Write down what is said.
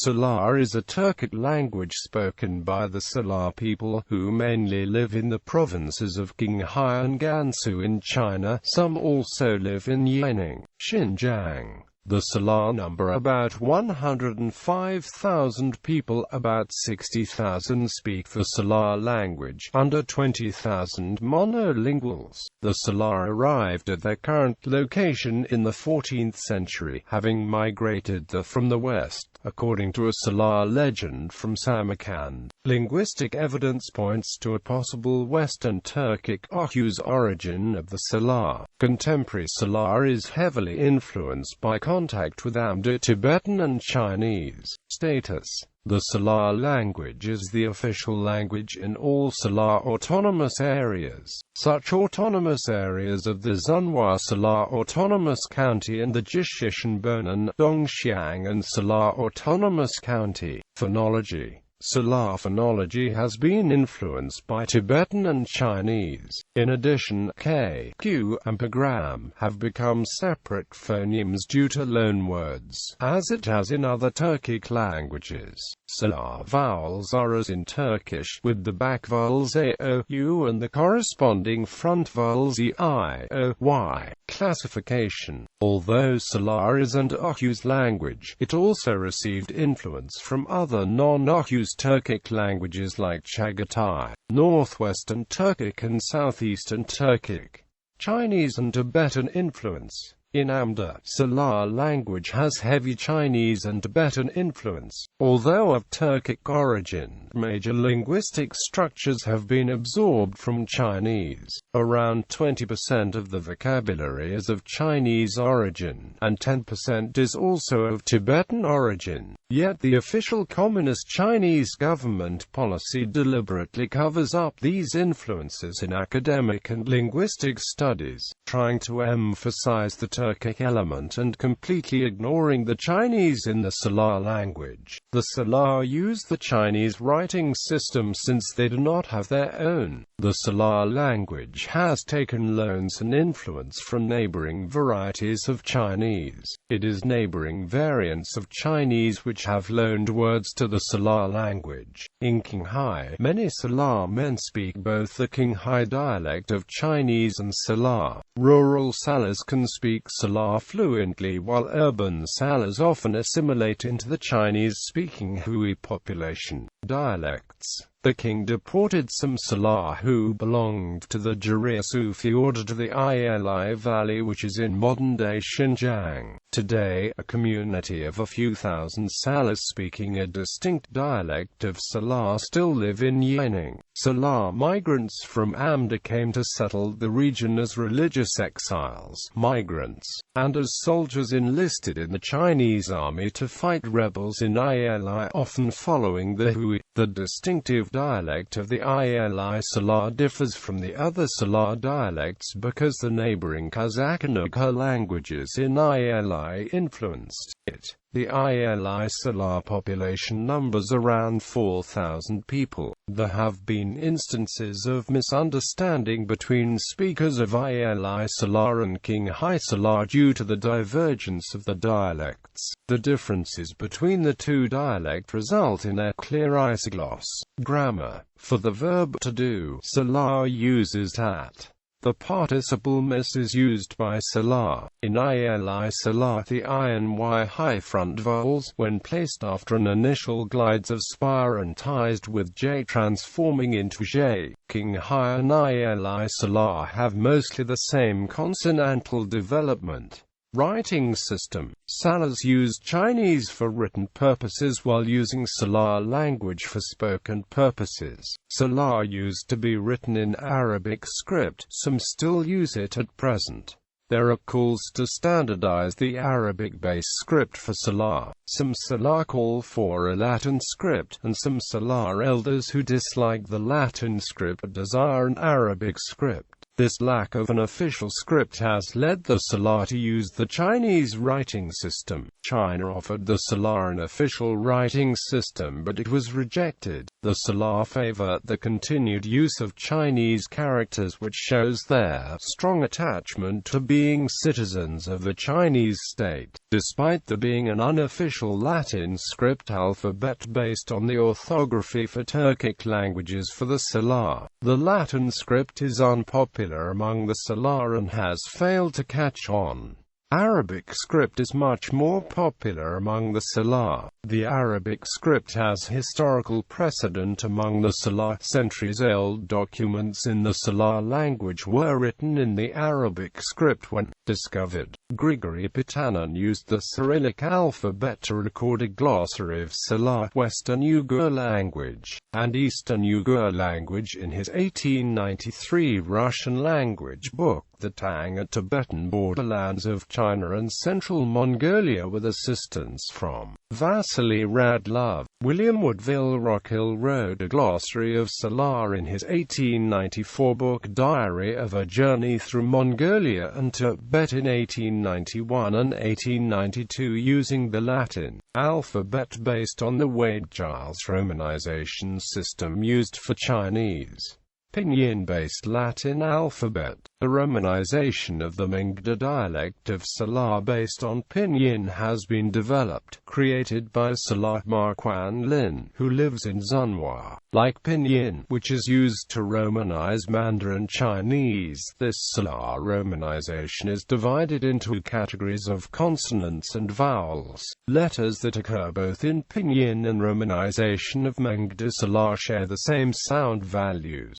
Salar is a Turkic language spoken by the Salar people, who mainly live in the provinces of Qinghai and Gansu in China. Some also live in Yining, Xinjiang. The Salar number about 105,000 people. About 60,000 speak the Salar language, under 20,000 monolinguals. The Salar arrived at their current location in the 14th century, having migrated from the west, according to a Salar legend from Samarkand. Linguistic evidence points to a possible Western Turkic Oghuz origin of the Salar. Contemporary Salar is heavily influenced by contact with Amdo Tibetan and Chinese. Status: the Salar language is the official language in all Salar autonomous areas. Such autonomous areas of the Zunhua Salar Autonomous County and the Jishishan-Bonan, Dongxiang and Salar Autonomous County. Phonology: Salar phonology has been influenced by Tibetan and Chinese. In addition, K, Q, and Pagram have become separate phonemes due to loanwords, as it has in other Turkic languages. Salar vowels are as in Turkish, with the back vowels a, o, u and the corresponding front vowels e, I, o, y. Classification: although Salar is an Oghuz language, it also received influence from other non-Oghuz Turkic languages like Chagatai, Northwestern Turkic and Southeastern Turkic. Chinese and Tibetan influence. In Amda, Salar language has heavy Chinese and Tibetan influence. Although of Turkic origin, major linguistic structures have been absorbed from Chinese. Around 20% of the vocabulary is of Chinese origin, and 10% is also of Tibetan origin. Yet the official Communist Chinese government policy deliberately covers up these influences in academic and linguistic studies, trying to emphasize the Turkic element and completely ignoring the Chinese in the Salar language. The Salar use the Chinese writing system since they do not have their own. The Salar language has taken loans and influence from neighboring varieties of Chinese. It is neighboring variants of Chinese which have loaned words to the Salar language. In Qinghai, many Salar men speak both the Qinghai dialect of Chinese and Salar. Rural Salars can speak Salar fluently, while urban Salars often assimilate into the Chinese-speaking Hui population. Dialects: the king deported some Salar who belonged to the Juriyya Sufi order to the Ili Valley, which is in modern-day Xinjiang. Today, a community of a few thousand Salars speaking a distinct dialect of Salar still live in Yining. Salar migrants from Amda came to settle the region as religious exiles, migrants, and as soldiers enlisted in the Chinese army to fight rebels in Ili, often following the Hui. The distinctive dialect of the Ili Salar differs from the other Salar dialects because the neighboring Kazakh and Oghuz languages in Ili influenced it. The Ili Salar population numbers around 4,000 people. There have been instances of misunderstanding between speakers of Ili Salar and Qinghai Salar due to the divergence of the dialects. The differences between the two dialects result in a clear isogloss. Grammar: for the verb to do, Salar uses tat. The participle mis is used by Salar. In Ili Salar, the I and Y high front vowels, when placed after an initial glides of spire and ties with J transforming into J. Qinghai and Ili Salar have mostly the same consonantal development. Writing system: Salars use Chinese for written purposes while using Salar language for spoken purposes. Salar used to be written in Arabic script. Some still use it at present. There are calls to standardize the Arabic-based script for Salar. Some Salar call for a Latin script, and some Salar elders who dislike the Latin script desire an Arabic script. This lack of an official script has led the Salar to use the Chinese writing system. China offered the Salar an official writing system, but it was rejected. The Salar favor the continued use of Chinese characters, which shows their strong attachment to being citizens of the Chinese state. Despite there being an unofficial Latin script alphabet based on the orthography for Turkic languages for the Salar, the Latin script is unpopular among the Salar and has failed to catch on. Arabic script is much more popular among the Salar. The Arabic script has historical precedent among the Salar. Centuries-old documents in the Salar language were written in the Arabic script when discovered. Grigory Pitanin used the Cyrillic alphabet to record a glossary of Salar, Western Uyghur language, and Eastern Uyghur language in his 1893 Russian language book, The Tang at Tibetan Borderlands of China and Central Mongolia, with assistance from Vasily Radlov. William Woodville Rockhill wrote a glossary of Salar in his 1894 book Diary of a Journey Through Mongolia and Tibet in 1891 and 1892 using the Latin alphabet based on the Wade-Giles romanization system used for Chinese pinyin-based Latin alphabet. The romanization of the Mingda dialect of Salar based on pinyin has been developed, created by Salar Marquan Lin, who lives in Zunhua. Like pinyin, which is used to romanize Mandarin Chinese, this Salar romanization is divided into categories of consonants and vowels. Letters that occur both in pinyin and romanization of Mingda Salar share the same sound values.